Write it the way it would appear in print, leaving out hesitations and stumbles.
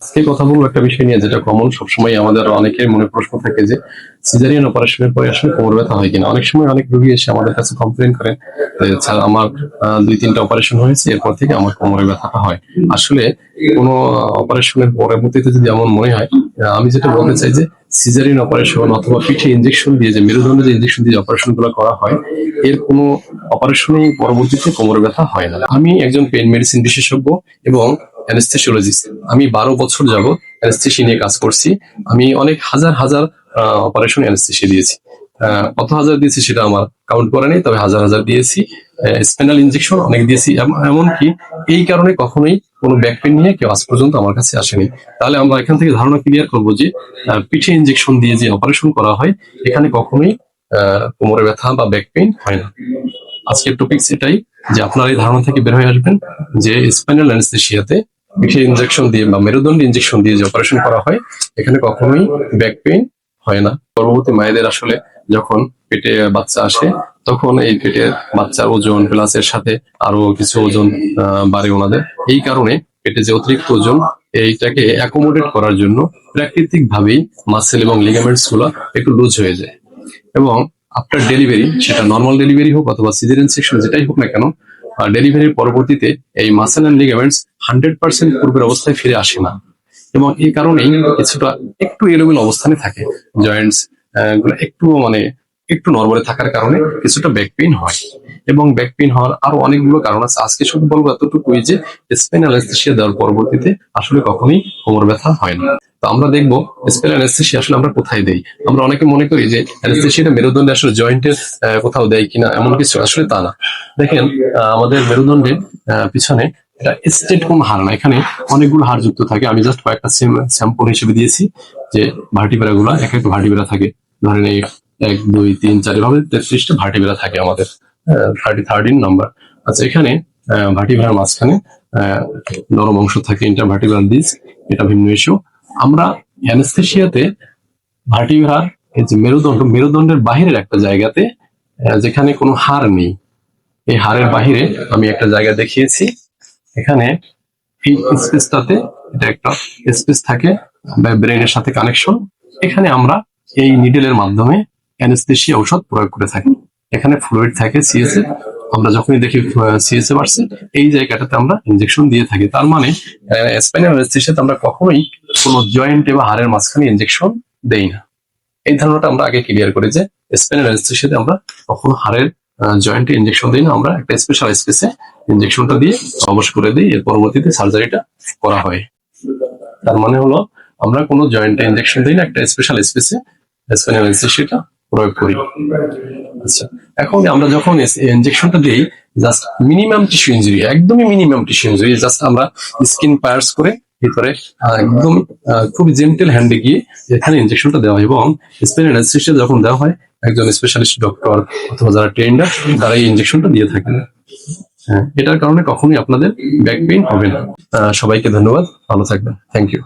আজকে কথা বলবো একটা বিষয় নিয়ে, যেটা কমন সবসময় আমাদের অনেকের মনে প্রশ্ন থাকে যে সিজারিয়ান অপারেশনের পরে আসলে কোমর ব্যথা হয় কিনা। অনেক সময় অনেক রোগী এসে আমাদের কাছে কমপ্লেন করেন যে স্যার আমার 2-3টা অপারেশন হয়েছে, এরপর থেকে আমার কোমরে ব্যথাটা হয়। আসলে কোনো অপারেশনের পরবর্তীতে যদি এমন মনে হয়, আমি যেটা বলতে চাই যে সিজারিয়ান অপারেশন অথবা পিঠে ইনজেকশন দিয়ে, যে মেরুদণ্ডে যে ইনজেকশন দিয়ে অপারেশন গুলো করা হয়, এর কোনো অপারেশনই পরবর্তীতে কোমর ব্যথা হয় না। আমি একজন পেইন মেডিসিন বিশেষজ্ঞ এবং অ্যানেস্থেসিওলজিস্ট। আমি 12 বছর যাবত অ্যানেস্থেসি নিয়ে কাজ করছি। আমি অনেক হাজার হাজার অপারেশন অ্যানেস্থেসি দিয়েছি। কত হাজার দিয়েছি সেটা আমার কাউন্ট করে নেই, তবে হাজার হাজার দিয়েছি। স্পাইনাল ইনজেকশন অনেক দিয়েছি। এমনকি এই কারণে কখনোই কোনো ব্যাক পেন নিয়ে কেউ আজ পর্যন্ত আমার কাছে আসেনি। তাহলে আমরা এখান থেকে ধারণা ক্লিয়ার করবো যে পিঠে ইনজেকশন দিয়ে যে অপারেশন করা হয়, এখানে কখনোই কোমরে ব্যথা বা ব্যাক পেইন হয় না। আজকের টপিক এটাই, যে আপনার এই ধারণা থেকে বের হয়ে আসবেন যে স্পাইনাল অ্যানেস্থেসিয়াতে পিঠে ইনজেকশন দিয়ে বা মেরুদণ্ডে ইনজেকশন দিয়ে যে অপারেশন করা হয়, এখানে কখনোই ব্যাক পেইন হয় না। গর্ভবতী মায়েদের আসলে যখন পেটে বাচ্চা আসে, তখন এই পেটে বাচ্চার ওজন প্লাস এর সাথে আরো কিছু ওজন বাড়ে ওনাদের। এই কারণে পেটে যে অতিরিক্ত ওজন, এইটাকে অ্যাকোমোডেট করার জন্য প্রাকৃতিক ভাবেই মাসেল এবং লিগামেন্টস গুলো একটু লুজ হয়ে যায়। এবং আফটার ডেলিভারি, সেটা নর্মাল ডেলিভারি হোক অথবা সিজারিয়ান সেকশন যেটাই হোক না কেন, ডেলিভারির পরবর্তীতে এই মাসেল এন্ড লিগামেন্টস 100% পূর্বের অবস্থায় ফিরে আসে না। এবং এই কারণেই কিছুটা একটু এলোমেলো অবস্থানে থাকে। জয়েন্টস গুলো একটু নরমালে থাকার কারণে কিছুটা ব্যাক পেইন হয়। এবং ব্যাক পেইন হওয়ার আরো অনেকগুলো কারণ আছে। আজকে শুধু বলবো এতটুকুই যে স্পাইনাল অ্যানেস্থেসিয়া দেওয়ার পরবর্তীতে আসলে কখনোই কোমর ব্যথা হয় না। তো আমরা দেখবো স্পাইনাল অ্যানেস্থেসিয়া আসলে আমরা কোথায় দেই। আমরা অনেকে মনে করি যে অ্যানেস্থেসিয়াটা মেরুদণ্ডে আসলে জয়েন্টের কোথাও দেয় কিনা, এমন কিছু আসলে তা না। দেখেন, আমাদের মেরুদণ্ডে পিছনে এটা স্ট্রেট কোন হাড় না, এখানে অনেকগুলো হাড় যুক্ত থাকে। আমি জাস্ট কয়েকটা স্যাম্পল হিসেবে দিয়েছি যে ভার্টিব্রা গুলা, এক একটা ভার্টিব্রা থাকে। ধরেন এই 1, 2, 3, 4 এভাবে 33টা ভার্টিব্রা থাকে আমাদের, 13 নাম্বার। আচ্ছা, এখানে ভার্টিব্রার মাঝখানে নরম অংশ থাকে, ইন্টারভার্টিব্রাল ডিস্ক, এটা ভিন্ন ইস্যু। আমরা অ্যানেস্থেসিয়াতে ভার্টিব্রার এই যে মেরুদণ্ডের বাহিরের একটা জায়গাতে, যেখানে কোনো হাড় নেই, এই হাড়ের বাহিরে আমি একটা জায়গা দেখিয়েছি। এখানে এই স্পেসটাতে এটা একটা স্পেস থাকে ব্রেনের সাথে কানেকশন। এখানে আমরা এই নিডেলের মাধ্যমে অ্যানেস্থেসিয়া ঔষধ প্রয়োগ করে থাকি। এখানে ফ্লুইড থাকে সিএসএ। আমরা যখনই দেখি সিএসএ বাড়ছে, এই জায়গাটাতে আমরা ইনজেকশন দিয়ে থাকি। তার মানে স্পাইনাল অ্যানেস্থেসিয়াতে আমরা কখনোই কোনো জয়েন্টে বা হাড়ের মাঝখানে ইনজেকশন দেই না। এই ধারণাটা আমরা আগে ক্লিয়ার করি যে স্পাইনাল অ্যানেস্থেসিয়াতে আমরা কখনো হাড়ের জয়েন্টে ইনজেকশন দিই না। আমরা একটা স্পেশাল স্পেসে ইনজেকশনটা দিয়ে অবশ করে দিই, এর পরবর্তীতে সার্জারিটা করা হয়। তার মানে হলো আমরা কোনো জয়েন্টে ইনজেকশন দিই না, একটা স্পেশাল স্পেসে স্পাইনাল অ্যানেস্থেসিয়াটা প্রয়োগ করি। আচ্ছা, এখন আমরা যখন ইনজেকশনটা দিই, জাস্ট মিনিমাম টিস্যু ইনজুরি, একদমই মিনিমাম টিস্যু ইনজুরি, জাস্ট আমরা স্কিন পায়ার্স করে ভিতরে একদম খুবই জেন্টেল হ্যান্ডে গিয়ে এখানে ইনজেকশনটা দেওয়া হয়। এবং স্পাইনাল অ্যানেস্থেসিয়া যখন দেওয়া হয়, একজন স্পেশালিস্ট ডক্টর অথবা যারা ট্রেন্ডার, তারা এই ইনজেকশনটা দিয়ে থাকেন। হ্যাঁ, এটার কারণে কখনোই আপনাদের ব্যাক পেইন হবে না। সবাইকে ধন্যবাদ, ভালো থাকবেন, থ্যাংক ইউ।